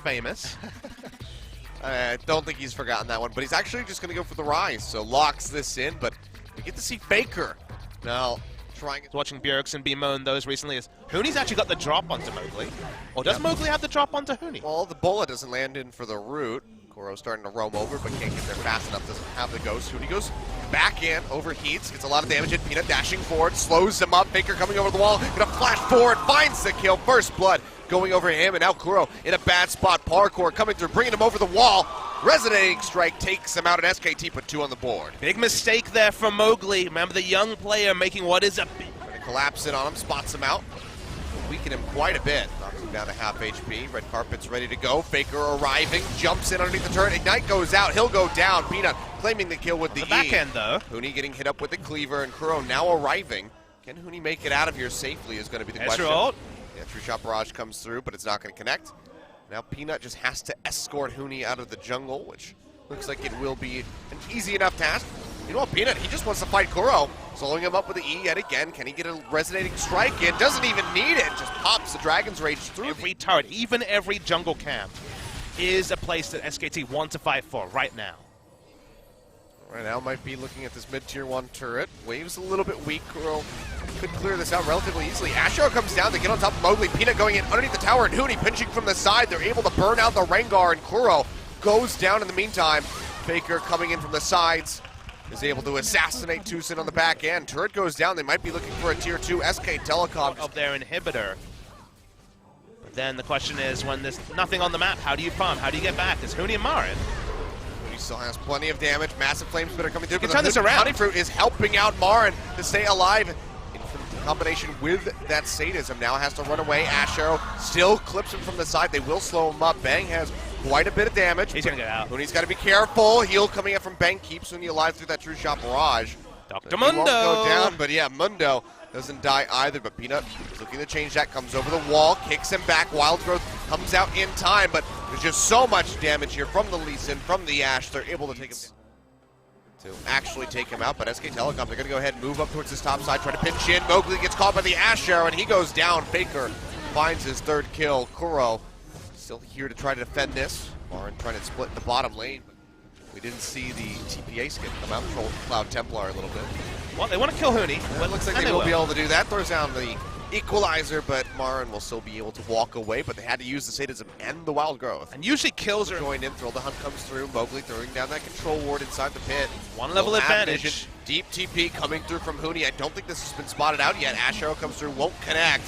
famous. I don't think he's forgotten that one, but he's actually just going to go for the Rise, so locks this in, but we get to see Faker now trying. Watching Bjergsen bemoan those recently is Huni's actually got the drop onto Mowgli. Or does Mowgli have the drop onto Huni? Well, the bullet doesn't land in for the root. Koro's starting to roam over, but can't get there fast enough, doesn't have the ghost. Huni goes back in, overheats, gets a lot of damage in. Peanut dashing forward, slows him up. Faker coming over the wall, gonna flash forward, finds the kill. First blood going over him, and now Koro in a bad spot. Parkour coming through, bringing him over the wall. Resonating strike takes him out, and SKT put 2 on the board. Big mistake there from Mowgli. Remember the young player making what is a big... Gonna collapse in on him, spots him out. Weaken him quite a bit. Knocks him down to half HP. Red carpet's ready to go. Faker arriving, jumps in underneath the turret. Ignite goes out, he'll go down. Peanut claiming the kill with the E. back end though. Huni getting hit up with the cleaver, and Kuro now arriving. Can Huni make it out of here safely is going to be the question. Ult. Yeah, True Shot Barrage comes through, but it's not going to connect. Now Peanut just has to escort Huni out of the jungle, which looks like it will be an easy enough task. You know what, Peanut, he just wants to fight Kuro. Slowing him up with the E yet again. Can he get a resonating strike in? Doesn't even need it. Just pops the Dragon's Rage through. Every turret, even every jungle camp, is a place that SKT want to fight for right now. Right now might be looking at this mid-tier 1 turret. Wave's a little bit weak. Kuro could clear this out relatively easily. Asher comes down to get on top of Mowgli. Peanut going in underneath the tower, and Huni pinching from the side. They're able to burn out the Rengar, and Kuro goes down in the meantime. Faker coming in from the sides is able to assassinate Tucson on the back end. Turret goes down. They might be looking for a tier 2 SK Telecom of their inhibitor. But then the question is, when there's nothing on the map, how do you farm? How do you get back? It's Huni and Marin. He still has plenty of damage. Massive flame spitter coming through. You can turn this around. Honey Fruit is helping out Marin to stay alive. In combination with that sadism, now has to run away. Ash Arrow still clips him from the side. They will slow him up. Bang has quite a bit of damage. He's gonna get out. Huni's got to be careful. Heal coming in from Bang keeps Huni alive through that True Shot Barrage. Dr. Mundo! Won't go down, but yeah, Mundo doesn't die either, but Peanut is looking to change that, comes over the wall, kicks him back. Wild Growth comes out in time, but there's just so much damage here from the Lee Sin, from the Ashe. They're able to take him down. To actually take him out, but SK Telecom, they're going to go ahead and move up towards this top side, try to pinch in. Mowgli gets caught by the Ashe Arrow, and he goes down. Faker finds his 3rd kill. Kuro still here to try to defend this. Marin trying to split the bottom lane. We didn't see the TPA skin come out, Troll Cloud Templar a little bit. Well, they want to kill Huni. Well, it looks like they will be able to do that. Throws down the equalizer, but Marin will still be able to walk away, but they had to use the sadism and the Wild Growth. And usually kills are... Joined in, Thrill the Hunt comes through, Mowgli throwing down that control ward inside the pit. One level advantage. Vision. Deep TP coming through from Huni. I don't think this has been spotted out yet. Ash Arrow comes through, won't connect.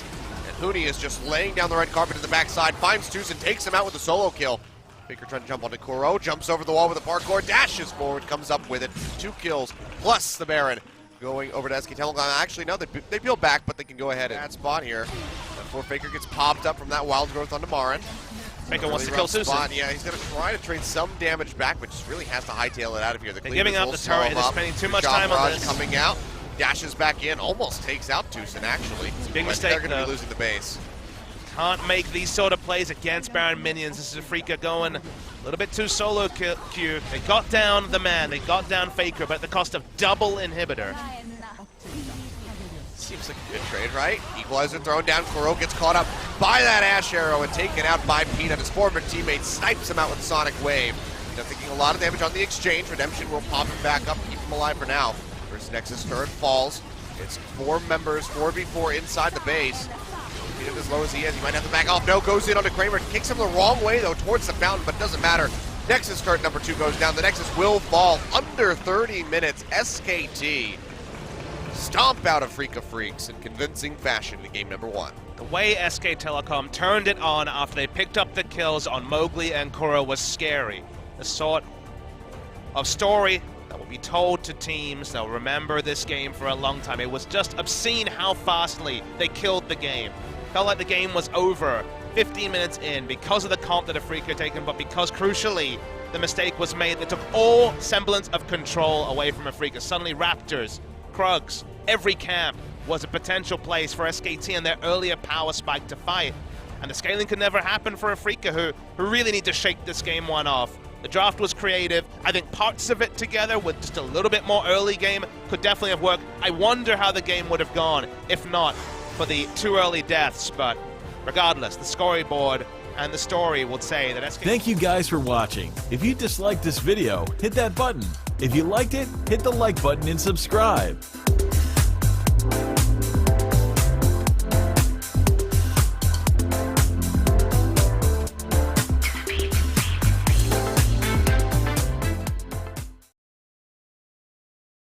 And Huni is just laying down the red carpet to the backside, finds Tucson, takes him out with a solo kill. Faker trying to jump onto Kuro, jumps over the wall with a parkour, dashes forward, comes up with it. 2 kills, plus the Baron. Going over to SK Telecom. Actually, no, they peel back, but they can go ahead and bad spot here. Before Faker gets popped up from that Wild Growth onto Marin. Faker wants to kill Tucson. Yeah, he's going to try to trade some damage back, but just really has to hightail it out of here. They're giving up the turret. They're spending too much time on this. Coming out, dashes back in, almost takes out Tucson, actually. Big mistake, they're going to be losing the base. Can't make these sort of plays against Baron minions. This is Afreeca going a little bit too solo queue. They got down the man, they got down Faker, but at the cost of double inhibitor. Seems like a good trade, right? Equalizer thrown down. Kuro gets caught up by that Ashe Arrow and taken out by Peanut. His former teammate snipes him out with Sonic Wave. Peanut taking a lot of damage on the exchange. Redemption will pop him back up, keep him alive for now. First Nexus turret falls. It's 4 members, 4v4 inside the base. Peanut as low as he is, he might have to back off. No, goes in onto Kramer. Kicks him the wrong way, though, towards the fountain, but doesn't matter. Nexus turret number 2 goes down. The Nexus will fall under 30 minutes. SKT stomp out Afreeca Freecs in convincing fashion in game number 1. The way SK Telecom turned it on after they picked up the kills on Mowgli and Kuro was scary. The sort of story that will be told to teams. They'll remember this game for a long time. It was just obscene how fastly they killed the game. Felt like the game was over 15 minutes in because of the comp that Afreeca had taken, but because, crucially, the mistake was made that took all semblance of control away from Afreeca. Suddenly Raptors, Krugs, every camp was a potential place for SKT and their earlier power spike to fight. And the scaling could never happen for Afreeca, who really need to shake this game 1 off. The draft was creative. I think parts of it together with just a little bit more early game could definitely have worked. I wonder how the game would have gone if not for the 2 early deaths, but regardless, the scoreboard and the story would say that SKT... Thank you guys for watching. If you disliked this video, hit that button. If you liked it, hit the like button and subscribe.